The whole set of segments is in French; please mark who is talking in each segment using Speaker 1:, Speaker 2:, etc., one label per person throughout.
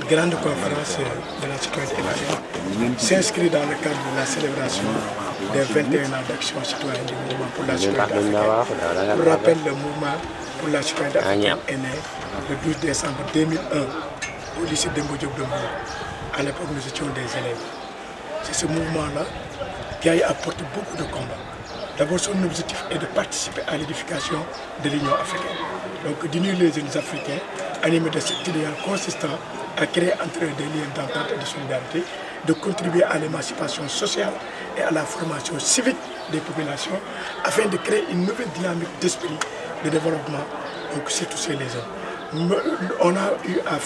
Speaker 1: Cette grande conférence de la citoyenneté africaine s'inscrit dans le cadre de la célébration des 21 ans d'action citoyenne du mouvement pour la citoyenneté africaine. Pour rappel, le mouvement pour la citoyenneté africaine est né le 12 décembre 2001 au lycée Demba Diop de Mbour. À l'époque, nous étions des élèves. C'est ce mouvement-là qui a apporté beaucoup de combats. D'abord, son objectif est de participer à l'édification de l'Union africaine. Donc, d'unir les jeunes africains, animés de cet idéal consistant à créer entre eux des liens d'entente et de solidarité, de contribuer à l'émancipation sociale et à la formation civique des populations, afin de créer une nouvelle dynamique d'esprit de développement. Donc, c'est tous les hommes. On a eu à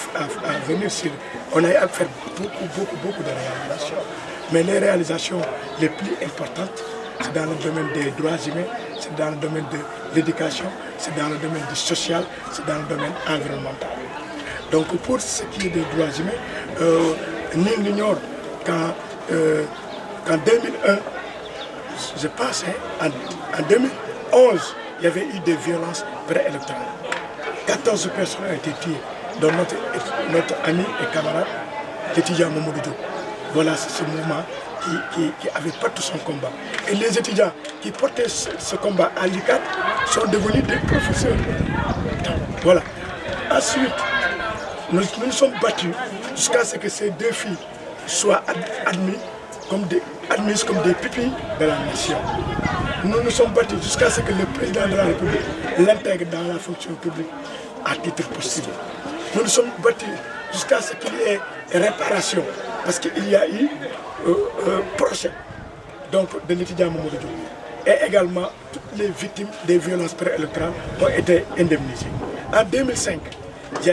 Speaker 1: venir sur, on a eu à faire beaucoup de réalisations. Mais les réalisations les plus importantes, c'est dans le domaine des droits humains, c'est dans le domaine de l'éducation, c'est dans le domaine du social, c'est dans le domaine environnemental. Donc pour ce qui est des droits humains, nul n'ignore qu'en 2001, je pense, en 2011, il y avait eu des violences préélectorales. 14 personnes ont été tuées, dont notre ami et camarade, l'étudiant Mamadou Diop. Voilà, c'est ce mouvement qui avait porté son combat. Et les étudiants qui portaient ce combat à l'ICAT sont devenus des professeurs. Voilà. Ensuite, nous nous sommes battus jusqu'à ce que ces deux filles soient admises comme des pupilles de la nation. Nous nous sommes battus jusqu'à ce que le président de la République l'intègre dans la fonction publique à titre possible. Nous nous sommes battus jusqu'à ce qu'il y ait réparation, parce qu'il y a eu procès donc, de l'étudiant Mamadou Diop. Et également, toutes les victimes des violences préélectorales ont été indemnisées. En 2005, il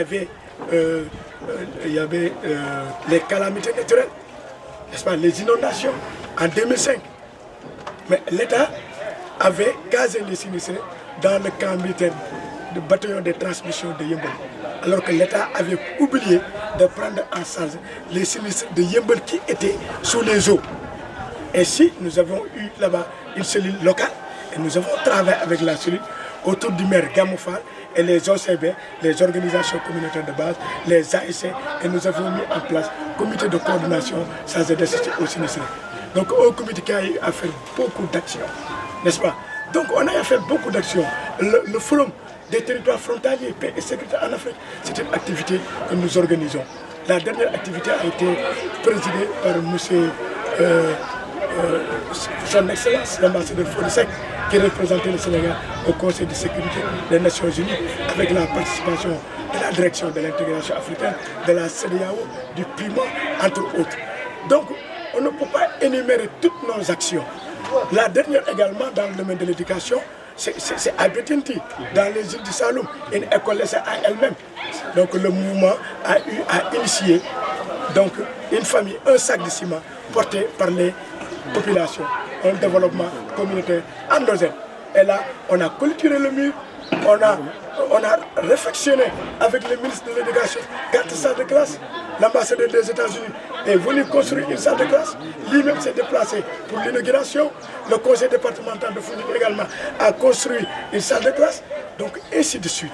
Speaker 1: y avait les calamités naturelles, n'est-ce pas, les inondations, en 2005. Mais l'État avait gazé les sinistrés dans le camp militaire du bataillon de transmission de Yembel. Alors que l'État avait oublié de prendre en charge les sinistres de Yembel qui étaient sous les eaux. Ainsi, nous avons eu là-bas une cellule locale et nous avons travaillé avec la cellule autour du maire Gamoufal et les OCB, les organisations communautaires de base, les ASC, et nous avons mis en place un comité de coordination chargé d'assister aux sinistrés. Donc un comité qui a eu à faire beaucoup d'actions, n'est-ce pas? Donc on a fait beaucoup d'actions. Le forum des territoires frontaliers, paix et sécurité en Afrique, c'est une activité que nous organisons. La dernière activité a été présidée par son Excellence, l'ambassadeur Fodesek, qui représentait le Sénégal au Conseil de sécurité des Nations Unies, avec la participation de la direction de l'intégration africaine, de la CEDEAO, du PIMA, entre autres. Donc, on ne peut pas énumérer toutes nos actions. La dernière également, dans le domaine de l'éducation, c'est à Betenti, dans les îles du Saloum, une école laissée à elle-même. Donc le mouvement a eu à initier donc, une famille, un sac de ciment porté par les populations, un développement communautaire endogène. Et là, on a clôturé le mur, on a réflexionné avec le ministre de l'Éducation 4 salles de classe. L'ambassadeur des États-Unis est venu construire une salle de classe. Lui-même s'est déplacé pour l'inauguration. Le conseil départemental de Foundiougne également a construit une salle de classe. Donc, ainsi de suite.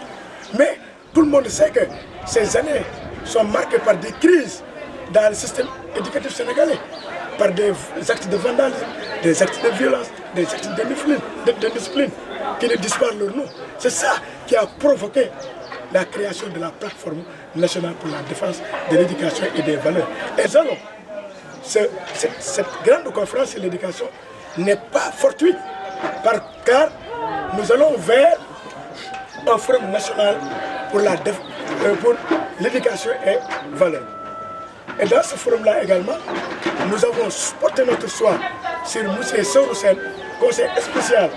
Speaker 1: Mais tout le monde sait que ces années sont marquées par des crises dans le système éducatif sénégalais, par des actes de vandalisme, des actes de violence, des actes de discipline qui ne disent pas leur nom. C'est ça qui a provoqué la création de la plateforme nationale pour la défense de l'éducation et des valeurs. Et alors, cette grande conférence sur l'éducation n'est pas fortuite, car nous allons vers un forum national pour l'éducation et valeurs. Et dans ce forum-là également, nous avons porté notre choix sur M. Sorosen, conseil spécial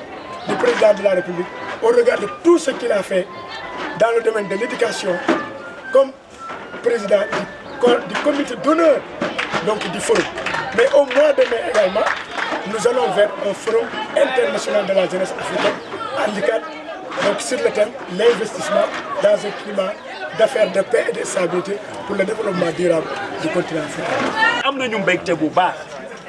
Speaker 1: du président de la République, au regard de tout ce qu'il a fait dans le domaine de l'éducation, comme président du comité d'honneur du forum. Mais au mois de mai également, nous allons vers un forum international de la jeunesse africaine, à l'ICAD, donc sur le thème l'investissement dans un climat d'affaires de paix et de stabilité pour le développement durable du continent africain.
Speaker 2: Am nañu mbégte bu baax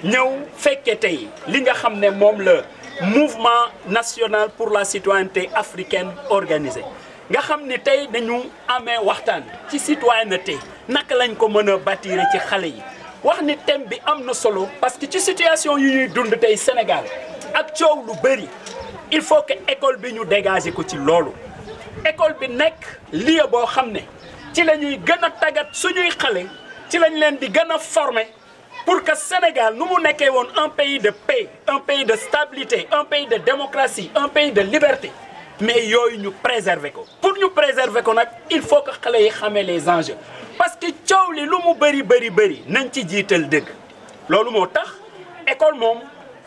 Speaker 2: ñëw fekke tey li nga xam ne moom la mouvement national pour la citoyenneté africaine organisé nga xam ni tey dañu amee waxtaan ci citoyenneté naka lañ ko mën a bâtir ci xale yi wax ni thème bi am na solo parce que ci situation yu ñuy dund tey Sénégal ak coow lu bëri il faut que école bi ñu dégager ko ci loolu école bi nekk lieu boo xam ne ci la ñuy gën a tàggat suñuy xale ci lañ leen di gën a former pour que Sénégal nu mu nekkee woon un pays de paix un pays de stabilité un pays de démocratie un pays de liberté mais yooyu ñu préserver ko pour ñu préserver ko nag il faut que xale yi xamee les enjeux parce que coow li lu mu bëri nañ ci jiital dëgg loolu moo tax école moom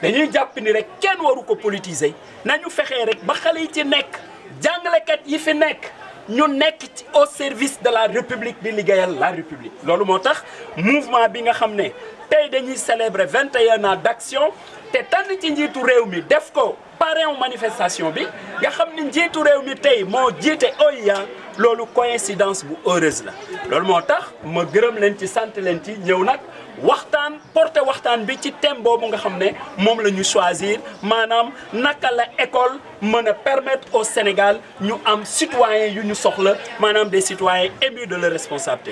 Speaker 2: dañuy jàpp ni rek kenn waru ko politiser nañu fexee rek ba xale yi ci nekk jàngalekat yi fi nekk ñu nekk ci au service de la République di liggéeyal la République loolu moo tax mouvement bi nga xam ne tey dañuy célébrer 21 ans d'action te tànn ci njiitu réew mi def ko parrain manifestation bi nga xam ni njiitu réew mi tey moo jiite OIA loolu coïncidence bu heureuse la loolu moo tax ma gërëm leen ci sant leen ci ñëw nag waxtaan porter waxtaan bi ci thème boobu nga xam ne moom la ñu choisir maanaam naka la école mën a permettre au Sénégal ñu am citoyens yu ñu soxla maanaam des citoyens imbus de leur responsabilité